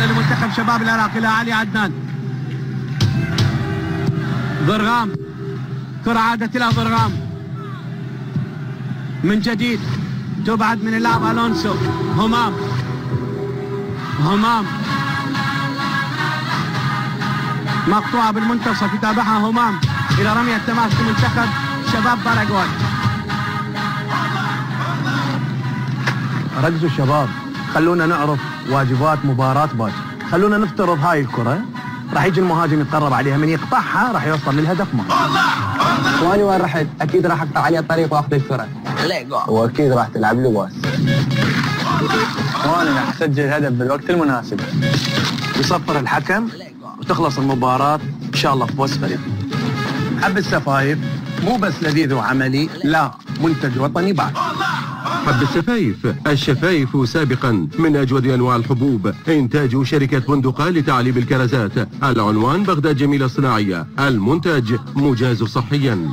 محاولة لمنتخب شباب العراق إلى علي عدنان. ضرغام، كرة عادت إلى ضرغام من جديد، تبعد من اللاعب ألونسو. همام مقطوعة بالمنتصف، يتابعها همام إلى رمية تماس لمنتخب شباب باراغواي. ركزوا الشباب، خلونا نعرف واجبات مباراة باكر. خلونا نفترض هاي الكرة راح يجي المهاجم يتقرب عليها، من يقطعها راح يوصل للهدف معه. واني وين رحت؟ اكيد راح اقطع عليه الطريق واخذ الكرة. واكيد راح تلعب له باس. وانا راح اسجل هدف بالوقت المناسب. يصفر الحكم وتخلص المباراة ان شاء الله بفوز فريق. حب السفايف مو بس لذيذ وعملي، لا منتج وطني بعد. حب السفايف، الشفايف سابقا من أجود أنواع الحبوب، إنتاج شركة بندقة لتعليب الكرزات. العنوان بغداد جميلة الصناعية، المنتج مجاز صحيا.